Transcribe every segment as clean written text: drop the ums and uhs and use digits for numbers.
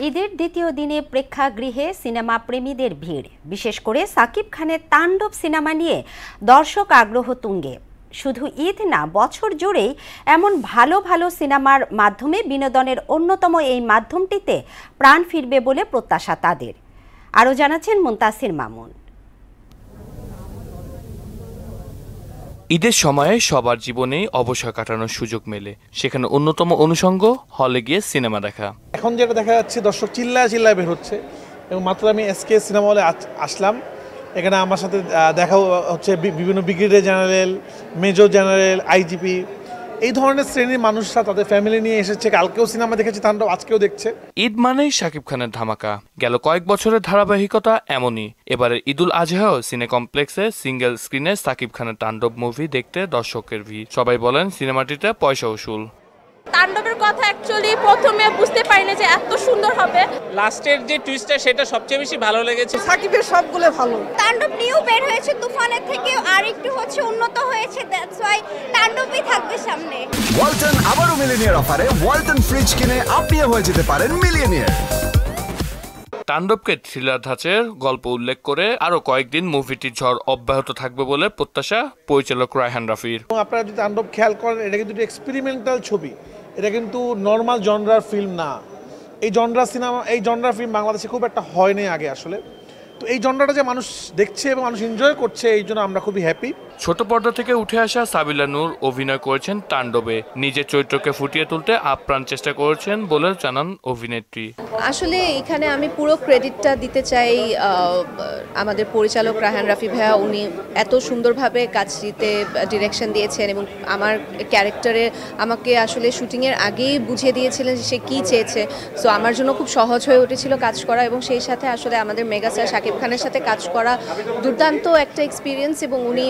ঈদের দ্বিতীয় দিনে প্রেক্ষাগৃহে সিনেমা প্রেমীদের ভিড়, বিশেষ করে সাকিব খানের তাণ্ডব সিনেমা নিয়ে দর্শক আগ্রহ তুঙ্গে। শুধু ঈদ না, বছর জুড়েই এমন ভালো ভালো সিনেমার মাধ্যমে বিনোদনের অন্যতম এই মাধ্যমটিতে প্রাণ ফিরবে বলে প্রত্যাশা তাদের। আরও জানাচ্ছেন মুনতাসির মামুন। ঈদের সময়ে সবার জীবনে অবসর কাটানোর সুযোগ মেলে, সেখানে অন্যতম অনুষঙ্গ হলে গিয়ে সিনেমা দেখা। এখন যেটা দেখা যাচ্ছে, দর্শক চিল্লায় বের হচ্ছে এবং মাত্র আমি এসকে সিনেমা হলে আসলাম। এখানে আমার সাথে দেখা হচ্ছে বিভিন্ন brigadier general, major general, IGP, এই ধরনের শ্রেণীর মানুষরা তাদের ফ্যামিলি নিয়ে এসেছে। কালকেও সিনেমা দেখেছি তাণ্ডব, আজকেও দেখছে। ঈদ মানেই শাকিব খানের ধামাকা। গেল কয়েক বছরের ধারাবাহিকতা এমনই। এবারের ঈদুল আজহাও সিনে কমপ্লেক্সে সিঙ্গেল স্ক্রিনে শাকিব খানের তাণ্ডব মুভি দেখতে দর্শকের ভিড়। সবাই বলেন সিনেমাটিতে পয়সা উসুল। তাণ্ডবের কথা অ্যাকচুয়ালি প্রথমে বুঝতে পারিনি যে এত সুন্দর হবে। লাস্টের যে টুইস্টটা সেটা সবচেয়ে বেশি ভালো লেগেছে। সাকিবের সবগুলো ভালো। তাণ্ডব নিউ বের হয়েছে, তুফানের থেকে আর একটু উন্নত হয়েছে, দ্যাটস ওয়াই তাণ্ডবই থাকবে সামনে। ওয়ালটন আবারও মিলিনিয়ার অফারে ওয়ালটন ফ্রিজ কিনে আপনিও হয়ে যেতে পারেন মিলিয়নিয়ার। তাণ্ডবকে থ্রিলার ধাঁচের গল্প উল্লেখ করে আরো কয়েকদিন মুভিটির ঝড় অব্যাহত থাকবে বলে প্রত্যাশা পরিচালক রায়হান রাফির। আপনারা যদি তাণ্ডব খেয়াল করেন, এটা কিন্তু এক্সপেরিমেন্টাল ছবি, এটা কিন্তু নর্মাল জনরার ফিল্ম না। এই জনরা সিনেমা, এই জনরার ফিল্ম বাংলাদেশে খুব একটা হয়নি আগে আসলে। তো এই জনরাটা যে মানুষ দেখছে এবং মানুষ এনজয় করছে, এই জন্য আমরা খুবই হ্যাপি। ছোট পর্দা থেকে উঠে আসা সাবিলা নূর অভিনয় করেছেন তাণ্ডবে। নিজের চরিত্রকে ফুটিয়ে তুলতে আপ্রাণ চেষ্টা করেছেন বলে জানান অভিনেত্রী। আসলে এখানে আমি পুরো ক্রেডিটটা দিতে চাই আমাদের পরিচালক রায়হান রাফি ভাইয়া। উনি এত সুন্দরভাবে কাজটিতে ডিরেকশন দিয়েছেন এবং আমার ক্যারেক্টারে আমাকে আসলে শুটিংয়ের আগেই বুঝিয়ে দিয়েছিলেন যে সে কী চেয়েছে। সো আমার জন্য খুব সহজ হয়ে উঠেছিল কাজ করা, এবং সেই সাথে আসলে আমাদের মেগাস্টার শাকিব খানের সাথে কাজ করা দুর্দান্ত একটা এক্সপিরিয়েন্স। এবং উনি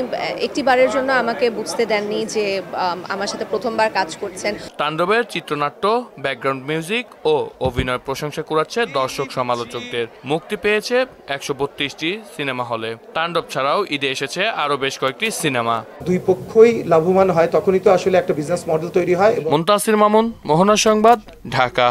একটিবারের জন্য আমাকে বুঝতে দেননি যে আমার সাথে প্রথমবার কাজ করছেন। তাণ্ডবের চিত্রনাট্য, ব্যাকগ্রাউন্ড মিউজিক ও অভিনয় প্রশংসা কুড়াচ্ছে দর্শক সমালোচকদের। মুক্তি পেয়েছে 132টি সিনেমা হলে। তাণ্ডব ছাড়াও ঈদে এসেছে আরো বেশ কয়েকটি সিনেমা। দুই পক্ষই লাভবান হয়, তখনই তো আসলে একটা বিজনেস মডেল তৈরি হয়। মুনতাসির মামুন, মোহনা সংবাদ, ঢাকা।